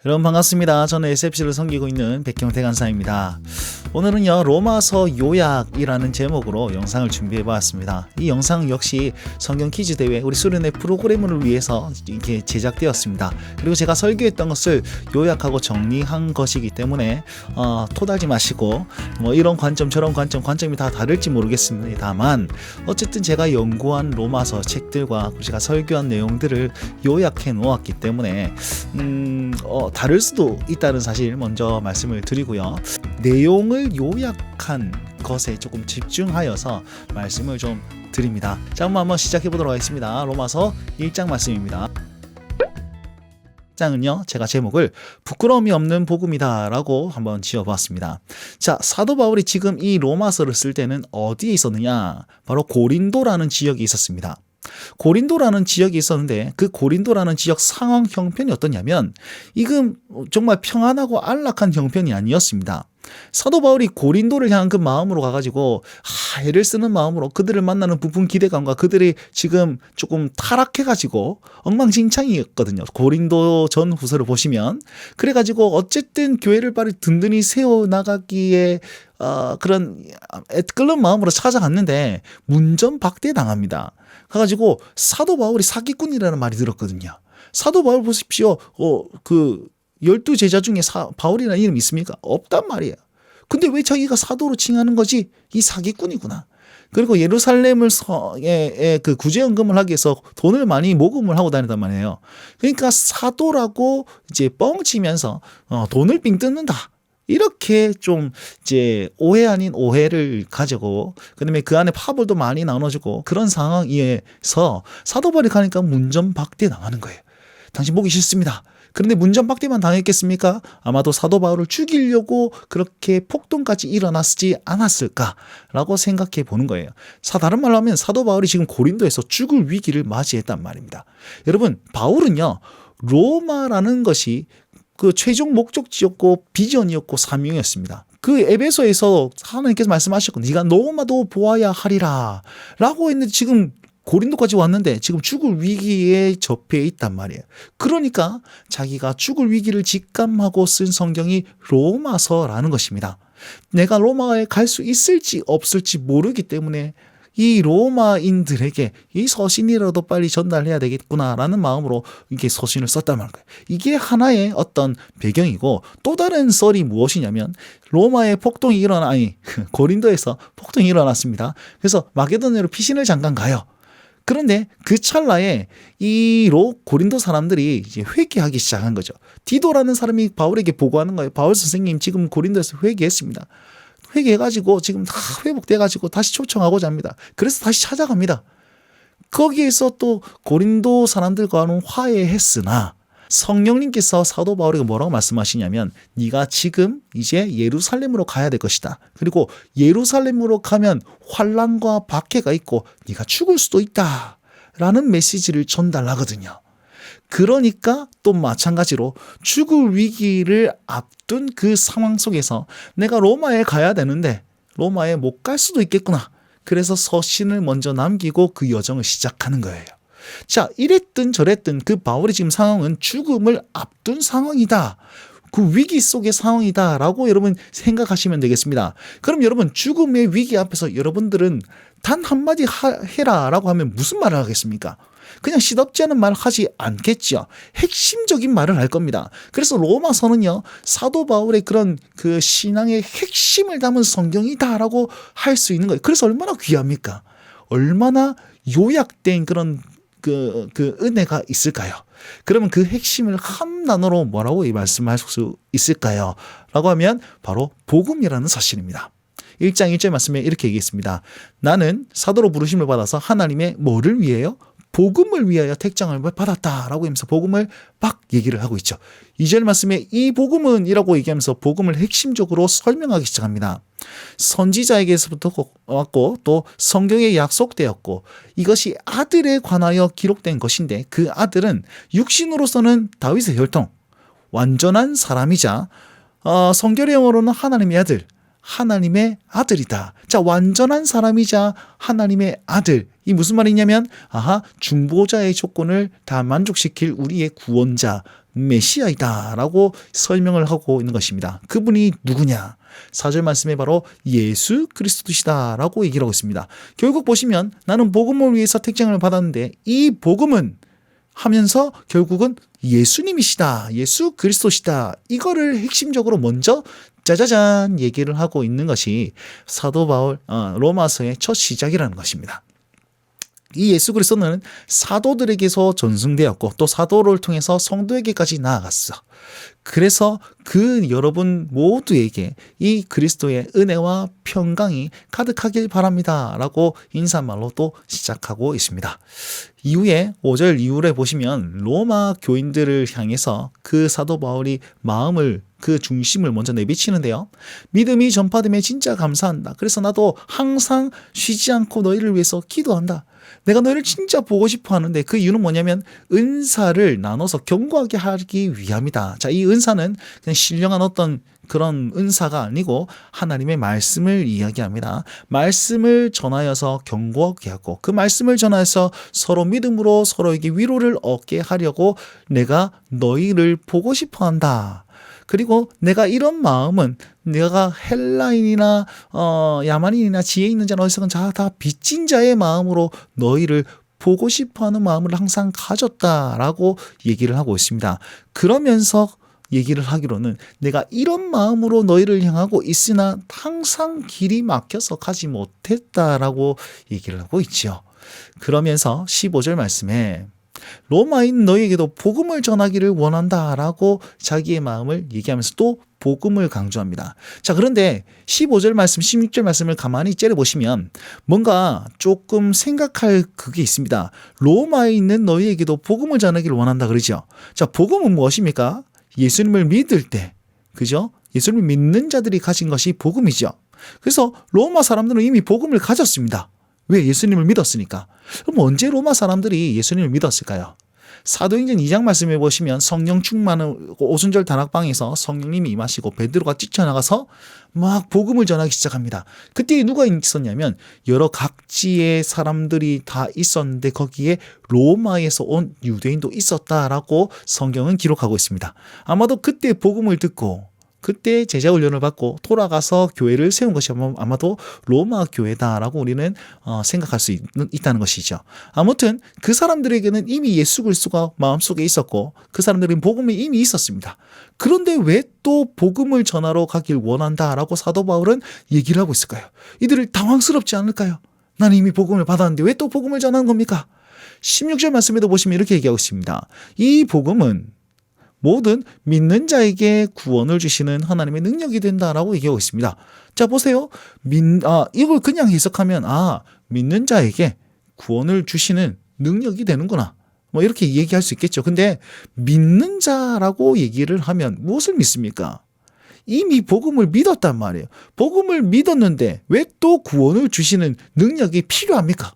여러분 반갑습니다. 저는 SFC를 섬기고 있는 백경태 간사입니다. 오늘은요 로마서 요약이라는 제목으로 영상을 준비해 보았습니다. 이 영상 역시 성경 퀴즈 대회 우리 수련회 프로그램을 위해서 이렇게 제작되었습니다. 그리고 제가 설교했던 것을 요약하고 정리한 것이기 때문에 토달지 마시고 뭐 이런 관점 저런 관점이 다 다를지 모르겠습니다만 어쨌든 제가 연구한 로마서 책들과 제가 설교한 내용들을 요약해 놓았기 때문에 다를 수도 있다는 사실 먼저 말씀을 드리고요. 내용을 요약한 것에 조금 집중하여서 말씀을 좀 드립니다. 자, 한번 시작해 보도록 하겠습니다. 로마서 1장 말씀입니다. 1장은요 제가 제목을 부끄러움이 없는 복음이다 라고 한번 지어봤습니다. 자, 사도 바울이 지금 이 로마서를 쓸 때는 어디에 있었느냐, 바로 고린도라는 지역에 있었습니다. 고린도라는 지역이 있었는데 그 고린도라는 지역 상황 형편이 어떠냐면 이건 정말 평안하고 안락한 형편이 아니었습니다. 사도 바울이 고린도를 향한 그 마음으로 가가지고 애를 쓰는 마음으로 그들을 만나는 부푼 기대감과 그들이 지금 조금 타락해가지고 엉망진창이었거든요. 고린도 전 후서를 보시면 그래가지고 어쨌든 교회를 빨리 든든히 세워나가기에 그런 끓는 마음으로 찾아갔는데 문전박대 당합니다. 그래가지고 사도 바울이 사기꾼이라는 말이 들었거든요. 사도 바울 보십시오. 그 12제자 중에 바울이라는 이름이 있습니까? 없단 말이에요. 근데 왜 자기가 사도로 칭하는 거지? 이 사기꾼이구나. 그리고 예루살렘을 그 구제연금을 하기 위해서 돈을 많이 모금을 하고 다녔단 말이에요. 그러니까 사도라고 이제 뻥치면서 돈을 삥 뜯는다. 이렇게 좀 이제 오해 아닌 오해를 가지고 그다음에 그 안에 파벌도 많이 나눠주고 그런 상황에서 사도 바울이 가니까 문전박대 당하는 거예요. 당신 보기 싫습니다. 그런데 문전박대만 당했겠습니까? 아마도 사도 바울을 죽이려고 그렇게 폭동까지 일어났지 않았을까라고 생각해 보는 거예요. 다른 말로 하면 사도 바울이 지금 고린도에서 죽을 위기를 맞이했단 말입니다. 여러분, 바울은요 로마라는 것이 그 최종 목적지였고 비전이었고 사명이었습니다. 그 에베소에서 하나님께서 말씀하셨고 네가 로마도 보아야 하리라 라고 했는데 지금 고린도까지 왔는데 지금 죽을 위기에 접해 있단 말이에요. 그러니까 자기가 죽을 위기를 직감하고 쓴 성경이 로마서라는 것입니다. 내가 로마에 갈 수 있을지 없을지 모르기 때문에 이 로마인들에게 이 서신이라도 빨리 전달해야 되겠구나라는 마음으로 이게 서신을 썼단 말이에요. 이게 하나의 어떤 배경이고, 또 다른 썰이 무엇이냐면 로마에 폭동이 고린도에서 폭동이 일어났습니다. 그래서 마게도냐로 피신을 잠깐 가요. 그런데 그 찰나에 이 고린도 사람들이 이제 회개하기 시작한 거죠. 디도라는 사람이 바울에게 보고하는 거예요. 바울 선생님 지금 고린도에서 회개했습니다. 회개해가지고 지금 다 회복돼가지고 다시 초청하고자 합니다. 그래서 다시 찾아갑니다. 거기에서 또 고린도 사람들과는 화해했으나 성령님께서 사도 바울에게 뭐라고 말씀하시냐면 네가 지금 이제 예루살렘으로 가야 될 것이다. 그리고 예루살렘으로 가면 환난과 박해가 있고 네가 죽을 수도 있다 라는 메시지를 전달하거든요. 그러니까 또 마찬가지로 죽을 위기를 앞둔 그 상황 속에서 내가 로마에 가야 되는데 로마에 못 갈 수도 있겠구나. 그래서 서신을 먼저 남기고 그 여정을 시작하는 거예요. 자, 이랬든 저랬든 그 바울의 지금 상황은 죽음을 앞둔 상황이다. 그 위기 속의 상황이다 라고 여러분 생각하시면 되겠습니다. 그럼 여러분 죽음의 위기 앞에서 여러분들은 단 한마디 해라 라고 하면 무슨 말을 하겠습니까? 그냥 시덥지 않은 말을 하지 않겠죠. 핵심적인 말을 할 겁니다. 그래서 로마서는요 사도 바울의 그런 그 신앙의 핵심을 담은 성경이다라고 할 수 있는 거예요. 그래서 얼마나 귀합니까? 얼마나 요약된 그런 그 은혜가 있을까요? 그러면 그 핵심을 한 단어로 뭐라고 말씀할 수 있을까요? 라고 하면 바로 복음이라는 사실입니다. 1장 1절 말씀에 이렇게 얘기했습니다. 나는 사도로 부르심을 받아서 하나님의 뭐를 위해요? 복음을 위하여 택장을 받았다라고 하면서 복음을 막 얘기를 하고 있죠. 2절 말씀에 이 복음은 이라고 얘기하면서 복음을 핵심적으로 설명하기 시작합니다. 선지자에게서부터 왔고 또 성경에 약속되었고 이것이 아들에 관하여 기록된 것인데 그 아들은 육신으로서는 다윗의 혈통, 완전한 사람이자 성결의 영어로는 하나님의 아들, 하나님의 아들이다. 자, 완전한 사람이자 하나님의 아들. 이 무슨 말이냐면, 중보자의 조건을 다 만족시킬 우리의 구원자, 메시아이다 라고 설명을 하고 있는 것입니다. 그분이 누구냐? 4절 말씀에 바로 예수 그리스도시다 라고 얘기를 하고 있습니다. 결국 보시면 나는 복음을 위해서 택정을 받았는데 이 복음은 하면서 결국은 예수님이시다, 예수 그리스도시다, 이거를 핵심적으로 먼저 짜자잔 얘기를 하고 있는 것이 사도 바울 로마서의 첫 시작이라는 것입니다. 이 예수 그리스도는 사도들에게서 전승되었고 또 사도를 통해서 성도에게까지 나아갔어. 그래서 그 여러분 모두에게 이 그리스도의 은혜와 평강이 가득하길 바랍니다 라고 인사말로 또 시작하고 있습니다. 이후에 5절 이후에 보시면 로마 교인들을 향해서 그 사도 바울이 마음을 그 중심을 먼저 내비치는데요. 믿음이 전파됨에 진짜 감사한다. 그래서 나도 항상 쉬지 않고 너희를 위해서 기도한다. 내가 너희를 진짜 보고 싶어 하는데 그 이유는 뭐냐면 은사를 나눠서 견고하게 하기 위함이다. 자, 이 은사는 그냥 신령한 어떤 그런 은사가 아니고 하나님의 말씀을 이야기합니다. 말씀을 전하여서 견고하게 하고 그 말씀을 전하여서 서로 믿음으로 서로에게 위로를 얻게 하려고 내가 너희를 보고 싶어 한다. 그리고 내가 이런 마음은 내가 헬라인이나 야만인이나 지혜 있는 자나 어디서든 다 빚진 자의 마음으로 너희를 보고 싶어하는 마음을 항상 가졌다라고 얘기를 하고 있습니다. 그러면서 얘기를 하기로는 내가 이런 마음으로 너희를 향하고 있으나 항상 길이 막혀서 가지 못했다라고 얘기를 하고 있죠. 그러면서 15절 말씀에 로마인 너희에게도 복음을 전하기를 원한다라고 자기의 마음을 얘기하면서 또 복음을 강조합니다. 자, 그런데 15절 말씀, 16절 말씀을 가만히 째려보시면 뭔가 조금 생각할 그게 있습니다. 로마에 있는 너희에게도 복음을 전하기를 원한다 그러죠. 자, 복음은 무엇입니까? 예수님을 믿을 때, 그죠? 예수님을 믿는 자들이 가진 것이 복음이죠. 그래서 로마 사람들은 이미 복음을 가졌습니다. 왜? 예수님을 믿었으니까. 그럼 언제 로마 사람들이 예수님을 믿었을까요? 사도행전 2장 말씀해 보시면 성령 충만한 오순절 다락방에서 성령님이 임하시고 베드로가 뛰쳐나가서 막 복음을 전하기 시작합니다. 그때 누가 있었냐면 여러 각지의 사람들이 다 있었는데 거기에 로마에서 온 유대인도 있었다라고 성경은 기록하고 있습니다. 아마도 그때 복음을 듣고 그때 제자 훈련을 받고 돌아가서 교회를 세운 것이 아마도 로마 교회다라고 우리는 생각할 수 있다는 것이죠. 아무튼 그 사람들에게는 이미 예수 그리스도가 마음속에 있었고 그 사람들은 복음이 이미 있었습니다. 그런데 왜 또 복음을 전하러 가길 원한다라고 사도 바울은 얘기를 하고 있을까요? 이들을 당황스럽지 않을까요? 나는 이미 복음을 받았는데 왜 또 복음을 전하는 겁니까? 16절 말씀에도 보시면 이렇게 얘기하고 있습니다. 이 복음은 모든 믿는 자에게 구원을 주시는 하나님의 능력이 된다라고 얘기하고 있습니다. 자, 보세요. 이걸 그냥 해석하면 믿는 자에게 구원을 주시는 능력이 되는구나. 뭐 이렇게 얘기할 수 있겠죠. 근데 믿는 자라고 얘기를 하면 무엇을 믿습니까? 이미 복음을 믿었단 말이에요. 복음을 믿었는데 왜 또 구원을 주시는 능력이 필요합니까?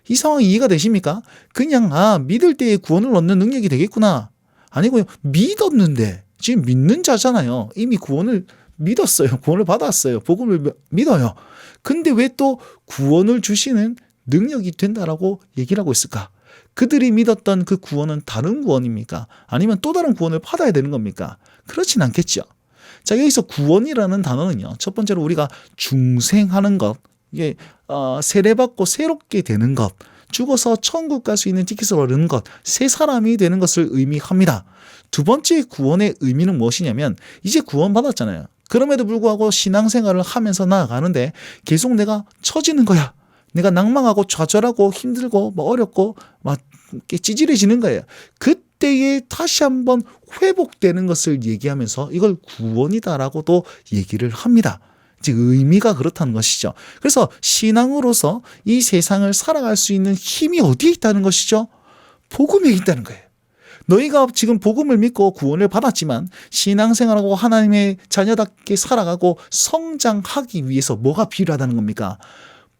이 상황 이해가 되십니까? 그냥 믿을 때에 구원을 얻는 능력이 되겠구나. 아니고요. 믿었는데 지금 믿는 자잖아요. 이미 구원을 믿었어요. 구원을 받았어요. 복음을 믿어요. 근데 왜 또 구원을 주시는 능력이 된다라고 얘기를 하고 있을까? 그들이 믿었던 그 구원은 다른 구원입니까? 아니면 또 다른 구원을 받아야 되는 겁니까? 그렇진 않겠죠. 자, 여기서 구원이라는 단어는요. 첫 번째로 우리가 중생하는 것, 이게 세례받고 새롭게 되는 것, 죽어서 천국 갈 수 있는 티켓을 얻는 것, 새 사람이 되는 것을 의미합니다. 두 번째 구원의 의미는 무엇이냐면 이제 구원받았잖아요. 그럼에도 불구하고 신앙생활을 하면서 나아가는데 계속 내가 처지는 거야. 내가 낭망하고 좌절하고 힘들고 어렵고 막 찌질해지는 거예요. 그때에 다시 한번 회복되는 것을 얘기하면서 이걸 구원이다라고도 얘기를 합니다. 즉 의미가 그렇다는 것이죠. 그래서 신앙으로서 이 세상을 살아갈 수 있는 힘이 어디에 있다는 것이죠? 복음에 있다는 거예요. 너희가 지금 복음을 믿고 구원을 받았지만 신앙생활하고 하나님의 자녀답게 살아가고 성장하기 위해서 뭐가 필요하다는 겁니까?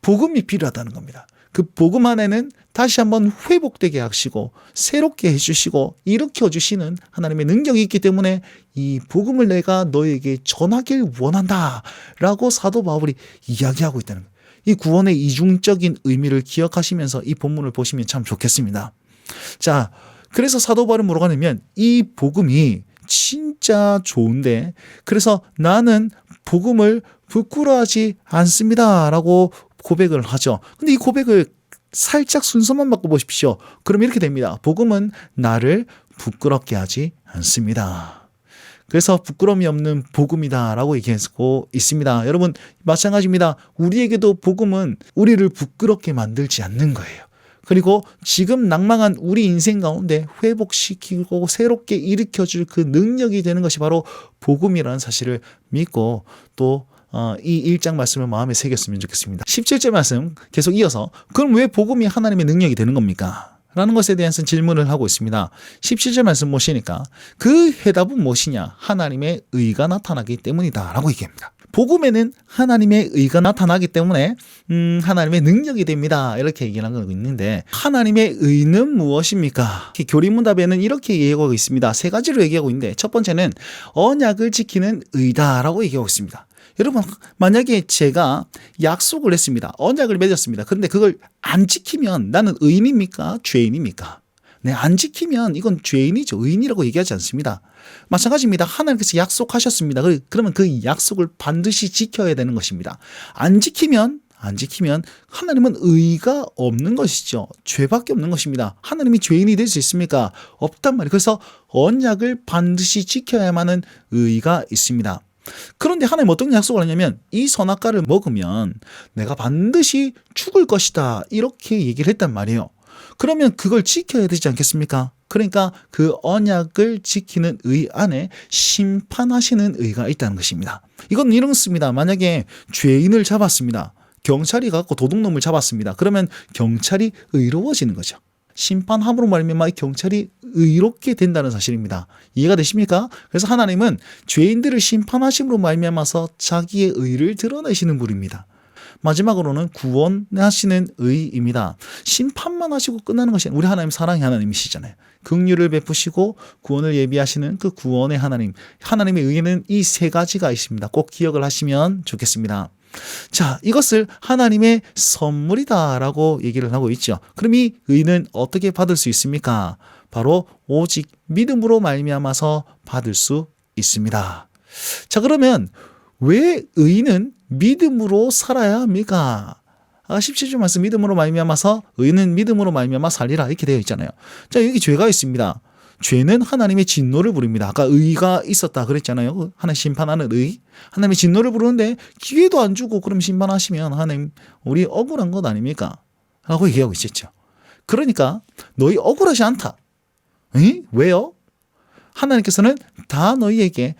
복음이 필요하다는 겁니다. 그 복음 안에는 다시 한번 회복되게 하시고 새롭게 해주시고 일으켜 주시는 하나님의 능력이 있기 때문에 이 복음을 내가 너에게 전하길 원한다 라고 사도 바울이 이야기하고 있다는 거예요. 이 구원의 이중적인 의미를 기억하시면서 이 본문을 보시면 참 좋겠습니다. 자, 그래서 사도 바울은 뭐라고 하냐면 이 복음이 진짜 좋은데 그래서 나는 복음을 부끄러워하지 않습니다 라고 고백을 하죠. 근데 이 고백을 살짝 순서만 바꿔보십시오. 그럼 이렇게 됩니다. 복음은 나를 부끄럽게 하지 않습니다. 그래서 부끄러움이 없는 복음이다 라고 얘기하고 있습니다. 여러분 마찬가지입니다. 우리에게도 복음은 우리를 부끄럽게 만들지 않는 거예요. 그리고 지금 낭망한 우리 인생 가운데 회복시키고 새롭게 일으켜줄 그 능력이 되는 것이 바로 복음이라는 사실을 믿고 또 이 1장 말씀을 마음에 새겼으면 좋겠습니다. 17절 말씀 계속 이어서 그럼 왜 복음이 하나님의 능력이 되는 겁니까? 라는 것에 대한 질문을 하고 있습니다. 17절 말씀 보시니까 그 해답은 무엇이냐? 하나님의 의가 나타나기 때문이다 라고 얘기합니다. 복음에는 하나님의 의가 나타나기 때문에 하나님의 능력이 됩니다. 이렇게 얘기를 하고 있는데 하나님의 의는 무엇입니까? 교리문답에는 이렇게 얘기하고 있습니다. 세 가지로 얘기하고 있는데 첫 번째는 언약을 지키는 의다라고 얘기하고 있습니다. 여러분 만약에 제가 약속을 했습니다. 언약을 맺었습니다. 그런데 그걸 안 지키면 나는 의인입니까? 죄인입니까? 네, 안 지키면 이건 죄인이죠. 의인이라고 얘기하지 않습니다. 마찬가지입니다. 하나님께서 약속하셨습니다. 그러면 그 약속을 반드시 지켜야 되는 것입니다. 안 지키면 하나님은 의가 없는 것이죠. 죄밖에 없는 것입니다. 하나님이 죄인이 될 수 있습니까? 없단 말이에요. 그래서 언약을 반드시 지켜야만 하는 의가 있습니다. 그런데 하나님 어떤 약속을 하냐면 이 선악과를 먹으면 내가 반드시 죽을 것이다 이렇게 얘기를 했단 말이에요. 그러면 그걸 지켜야 되지 않겠습니까? 그러니까 그 언약을 지키는 의 안에 심판하시는 의가 있다는 것입니다. 이건 이렇습니다. 만약에 죄인을 잡았습니다. 경찰이 갖고 도둑놈을 잡았습니다. 그러면 경찰이 의로워지는 거죠. 심판함으로 말미암아 경찰이 의롭게 된다는 사실입니다. 이해가 되십니까? 그래서 하나님은 죄인들을 심판하심으로 말미암아서 자기의 의를 드러내시는 분입니다. 마지막으로는 구원하시는 의입니다. 심판만 하시고 끝나는 것이 아니라 우리 하나님 사랑의 하나님이시잖아요. 긍휼을 베푸시고 구원을 예비하시는 그 구원의 하나님. 하나님의 의에는 이 세 가지가 있습니다. 꼭 기억을 하시면 좋겠습니다. 자, 이것을 하나님의 선물이다라고 얘기를 하고 있죠. 그럼 이 의는 어떻게 받을 수 있습니까? 바로 오직 믿음으로 말미암아서 받을 수 있습니다. 자, 그러면 왜 의는 믿음으로 살아야 합니까? 17절 말씀 믿음으로 말미암아서 의는 믿음으로 말미암아 살리라 이렇게 되어 있잖아요. 자, 여기 죄가 있습니다. 죄는 하나님의 진노를 부릅니다. 아까 의가 있었다 그랬잖아요. 하나님 심판하는 의. 하나님의 진노를 부르는데 기회도 안 주고 그럼 심판하시면 하나님 우리 억울한 것 아닙니까? 라고 얘기하고 있었죠. 그러니까 너희 억울하지 않다. 에? 왜요? 하나님께서는 다 너희에게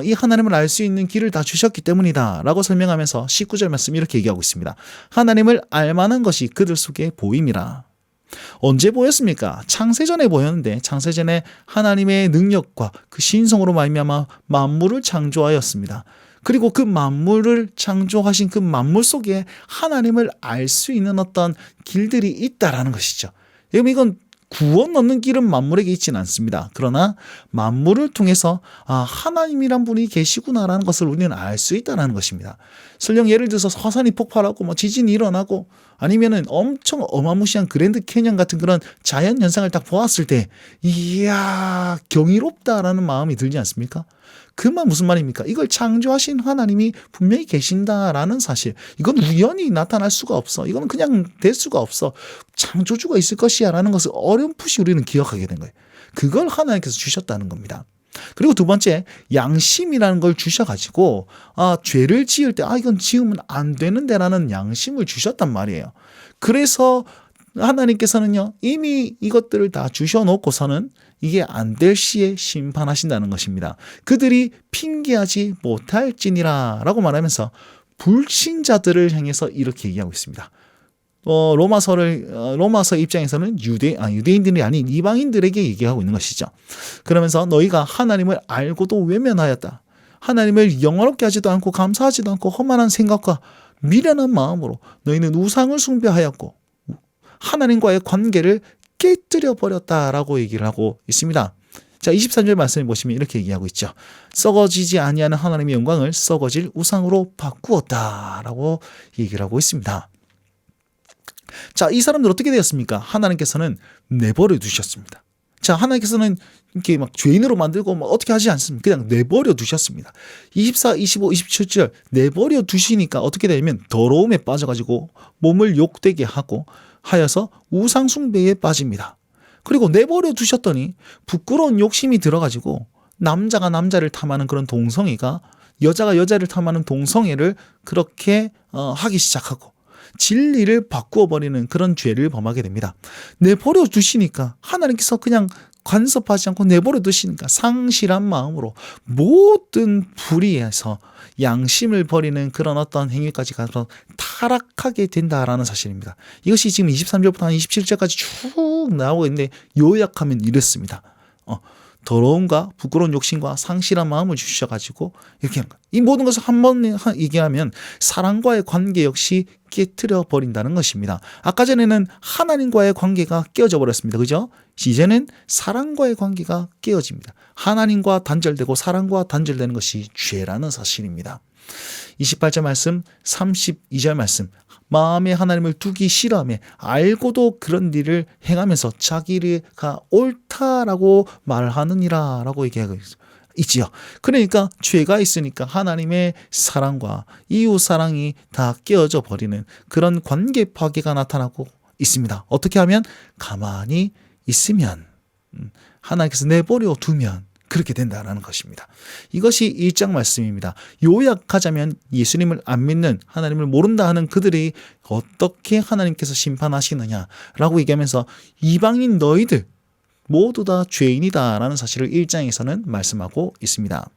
이 하나님을 알 수 있는 길을 다 주셨기 때문이다 라고 설명하면서 19절 말씀 이렇게 얘기하고 있습니다. 하나님을 알만한 것이 그들 속에 보임이라. 언제 보였습니까? 창세전에 보였는데 창세전에 하나님의 능력과 그 신성으로 말미암아 만물을 창조하였습니다. 그리고 그 만물을 창조하신 그 만물 속에 하나님을 알 수 있는 어떤 길들이 있다라는 것이죠. 이건 구원 얻는 길은 만물에게 있지는 않습니다. 그러나 만물을 통해서 하나님이란 분이 계시구나라는 것을 우리는 알 수 있다는 것입니다. 설령 예를 들어서 화산이 폭발하고 지진이 일어나고 아니면은 엄청 어마무시한 그랜드 캐년 같은 그런 자연 현상을 딱 보았을 때 이야 경이롭다라는 마음이 들지 않습니까? 그 말 무슨 말입니까? 이걸 창조하신 하나님이 분명히 계신다라는 사실. 이건 우연히 나타날 수가 없어. 이건 그냥 될 수가 없어. 창조주가 있을 것이야 라는 것을 어렴풋이 우리는 기억하게 된 거예요. 그걸 하나님께서 주셨다는 겁니다. 그리고 두 번째, 양심이라는 걸 주셔가지고 죄를 지을 때 이건 지으면 안 되는데 라는 양심을 주셨단 말이에요. 그래서 하나님께서는요 이미 이것들을 다 주셔놓고서는 이게 안 될 시에 심판하신다는 것입니다. 그들이 핑계하지 못할지니라 라고 말하면서 불신자들을 향해서 이렇게 얘기하고 있습니다. 로마서 입장에서는 유대인들이 아닌 이방인들에게 얘기하고 있는 것이죠. 그러면서 너희가 하나님을 알고도 외면하였다. 하나님을 영화롭게 하지도 않고 감사하지도 않고 험한한 생각과 미련한 마음으로 너희는 우상을 숭배하였고 하나님과의 관계를 깨뜨려 버렸다라고 얘기를 하고 있습니다. 자, 23절 말씀을 보시면 이렇게 얘기하고 있죠. 썩어지지 아니하는 하나님의 영광을 썩어질 우상으로 바꾸었다라고 얘기를 하고 있습니다. 자, 이 사람들 어떻게 되었습니까? 하나님께서는 내버려 두셨습니다. 자, 하나님께서는 이렇게 막 죄인으로 만들고 막 어떻게 하지 않습니다. 그냥 내버려 두셨습니다. 24, 25, 27절 내버려 두시니까 어떻게 되냐면 더러움에 빠져가지고 몸을 욕되게 하고 하여서 우상 숭배에 빠집니다. 그리고 내버려 두셨더니 부끄러운 욕심이 들어가지고 남자가 남자를 탐하는 그런 동성애가 여자가 여자를 탐하는 동성애를 그렇게 하기 시작하고 진리를 바꾸어 버리는 그런 죄를 범하게 됩니다. 내버려 두시니까 하나님께서 그냥 간섭하지 않고 내버려 두시니까 상실한 마음으로 모든 불의에서 양심을 버리는 그런 어떤 행위까지 가서 타락하게 된다라는 사실입니다. 이것이 지금 23절부터 한 27절까지 쭉 나오고 있는데 요약하면 이렇습니다. 더러움과 부끄러운 욕심과 상실한 마음을 주셔가지고 이렇게 한 거예요. 이 모든 것을 한 번 얘기하면 사랑과의 관계 역시 깨트려 버린다는 것입니다. 아까 전에는 하나님과의 관계가 깨어져 버렸습니다. 그죠? 이제는 사랑과의 관계가 깨어집니다. 하나님과 단절되고 사랑과 단절되는 것이 죄라는 사실입니다. 28절 말씀, 32절 말씀. 마음에 하나님을 두기 싫어하며 알고도 그런 일을 행하면서 자기가 옳다라고 말하느니라 라고 얘기하고 있지요. 그러니까 죄가 있으니까 하나님의 사랑과 이웃 사랑이 다 깨어져 버리는 그런 관계 파괴가 나타나고 있습니다. 어떻게 하면? 가만히 있으면, 하나님께서 내버려 두면 그렇게 된다는 것입니다. 이것이 1장 말씀입니다. 요약하자면 예수님을 안 믿는, 하나님을 모른다 하는 그들이 어떻게 하나님께서 심판하시느냐라고 얘기하면서 이방인 너희들 모두 다 죄인이다라는 사실을 1장에서는 말씀하고 있습니다.